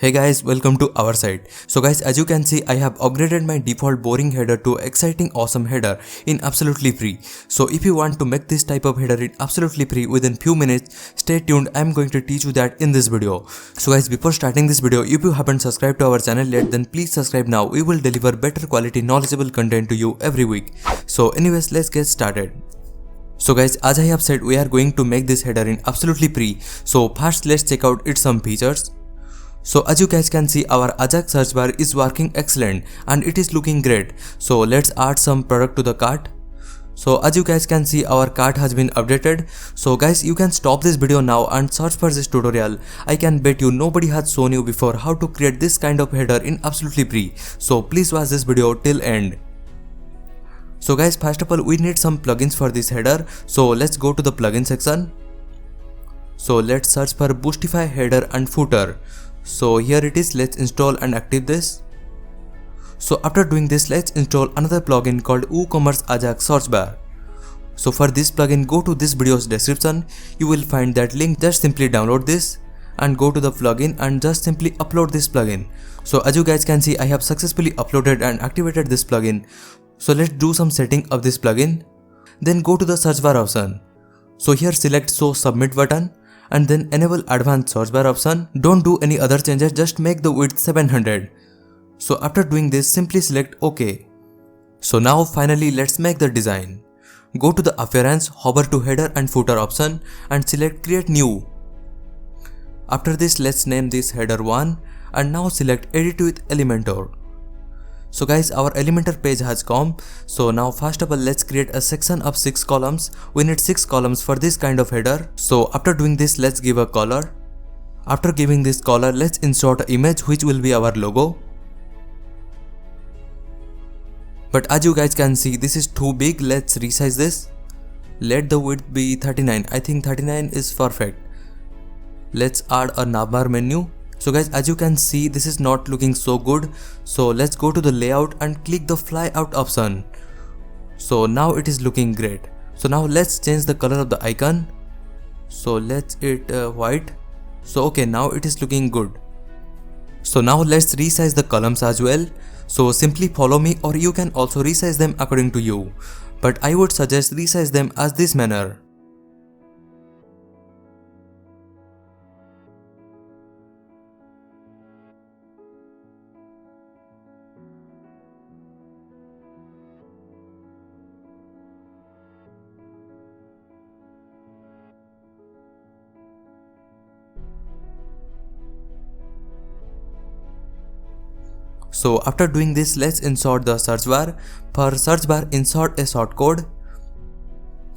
Hey guys, welcome to our site. So guys, as you can see, I have upgraded my default boring header to exciting awesome header in absolutely free. So if you want to make this type of header in absolutely free within few minutes, stay tuned. I'm going to teach you that in this video. So guys, before starting this video, if you haven't subscribed to our channel yet, then please subscribe now. We will deliver better quality knowledgeable content to you every week. So anyways, let's get started. So guys, as I have said, we are going to make this header in absolutely free. So first let's check out its some features. So as you guys can see, our Ajax search bar is working excellent and it is looking great. So let's add some product to the cart. So as you guys can see, our cart has been updated. So guys, you can stop this video now and search for this tutorial. I can bet you nobody has shown you before how to create this kind of header in absolutely free. So please watch this video till end. So guys, first of all, we need some plugins for this header. So let's go to the plugin section. So let's search for Boostify header and footer. So here it is, let's install and active this. So after doing this, let's install another plugin called WooCommerce Ajax search bar. So for this plugin, go to this video's description, you will find that link. Just simply download this and go to the plugin and just simply upload this plugin. So as you guys can see, I have successfully uploaded and activated this plugin. So let's do some setting of this plugin. Then go to the search bar option. So here select show submit button and then enable advanced search bar option. Don't do any other changes, just make the width 700. So after doing this, simply select OK. So now finally let's make the design. Go to the appearance, hover to header and footer option and select create new. After this, let's name this header 1 and now select edit with Elementor. So guys, our Elementor page has come. So now first of all, let's create a section of 6 columns. We need 6 columns for this kind of header. So after doing this, let's give a color. After giving this color, let's insert an image which will be our logo. But as you guys can see, this is too big. Let's resize this. Let the width be 39. I think 39 is perfect. Let's add a navbar menu. So guys, as you can see, this is not looking so good. So let's go to the layout and click the fly out option. So now it is looking great. So now let's change the color of the icon. So let's it white. So okay, now it is looking good. So now let's resize the columns as well. So simply follow me, or you can also resize them according to you. But I would suggest resize them as this manner. So after doing this, let's insert the search bar. For search bar, insert a shortcode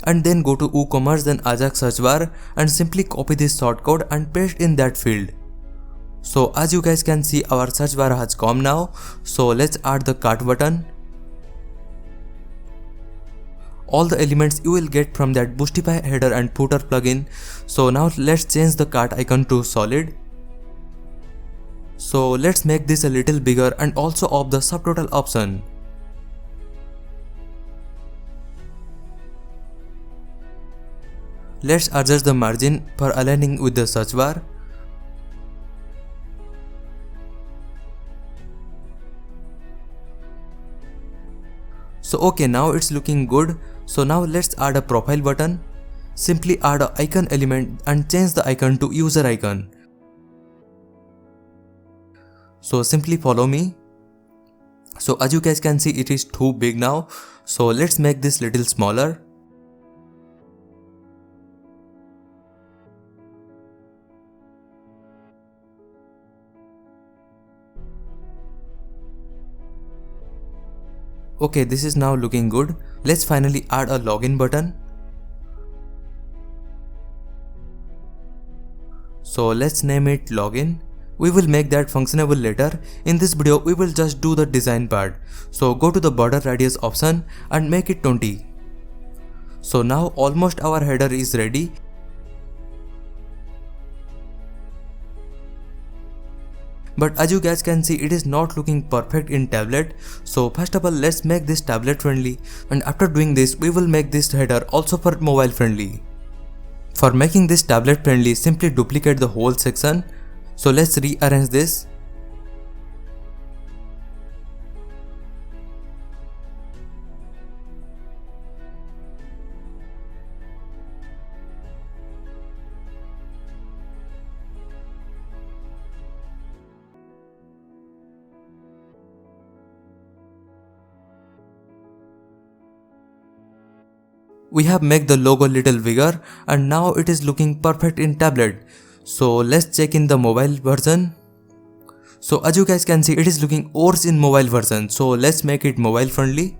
and then go to WooCommerce, then Ajax search bar and simply copy this shortcode and paste in that field. So as you guys can see, our search bar has come now. So let's add the cart button. All the elements you will get from that Boostify header and footer plugin. So now let's change the cart icon to solid. So let's make this a little bigger and also off the subtotal option. Let's adjust the margin for aligning with the search bar. So okay, now it's looking good. So now let's add a profile button. Simply add an icon element and change the icon to user icon. So simply follow me. So as you guys can see, it is too big now. So let's make this little smaller. Okay, this is now looking good. Let's finally add a login button. So let's name it login. We will make that functionable later. In this video, we will just do the design part. So go to the border radius option and make it 20. So now almost our header is ready. But as you guys can see, it is not looking perfect in tablet. So first of all, let's make this tablet friendly. And after doing this, we will make this header also for mobile friendly. For making this tablet friendly, simply duplicate the whole section. So let's rearrange this. We have made the logo little bigger and now it is looking perfect in tablet. So let's check in the mobile version. So as you guys can see, it is looking worse in mobile version. So let's make it mobile friendly.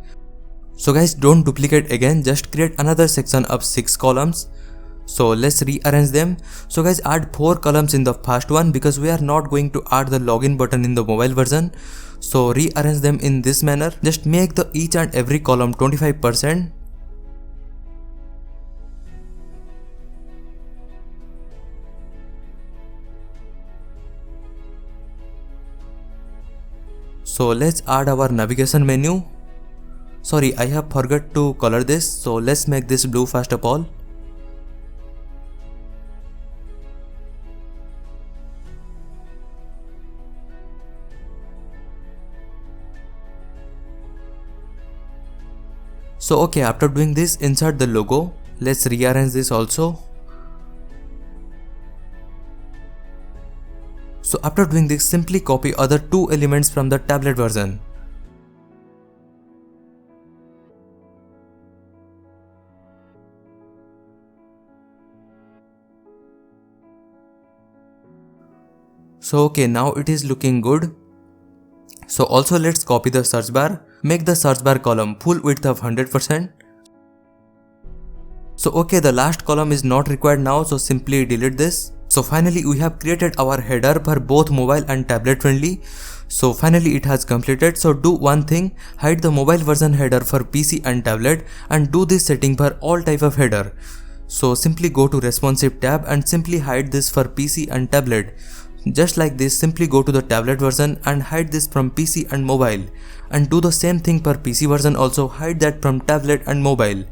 So guys, don't duplicate again, just create another section of 6 columns. So let's rearrange them. So guys, add 4 columns in the first one because we are not going to add the login button in the mobile version. So rearrange them in this manner. Just make the each and every column 25%. So let's add our navigation menu. Sorry, I have forgot to color this. So let's make this blue first of all. So okay, after doing this, insert the logo. Let's rearrange this also. So after doing this, simply copy other 2 elements from the tablet version. So okay, now it is looking good. So also let's copy the search bar. Make the search bar column full width of 100%. So okay, the last column is not required now, so simply delete this. So finally we have created our header for both mobile and tablet friendly. So finally it has completed. So do one thing, hide the mobile version header for PC and tablet and do this setting for all type of header. So simply go to responsive tab and simply hide this for PC and tablet. Just like this, simply go to the tablet version and hide this from PC and mobile, and do the same thing for PC version also, hide that from tablet and mobile.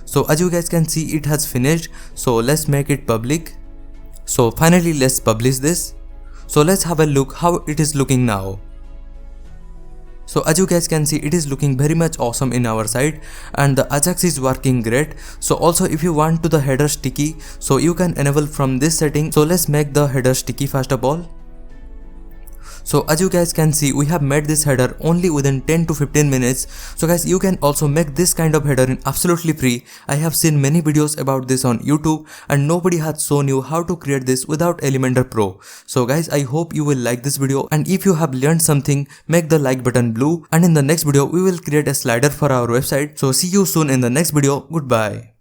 So as you guys can see, it has finished. So let's make it public. So finally let's publish this. So let's have a look how it is looking now. So as you guys can see, it is looking very much awesome in our site and the Ajax is working great. So also if you want to the header sticky, so you can enable from this setting. So let's make the header sticky first of all. So as you guys can see, we have made this header only within 10 to 15 minutes. So guys, you can also make this kind of header in absolutely free. I have seen many videos about this on YouTube and nobody has shown you how to create this without Elementor Pro. So guys, I hope you will like this video, and if you have learned something, make the like button blue, and in the next video we will create a slider for our website. So see you soon in the next video. Goodbye.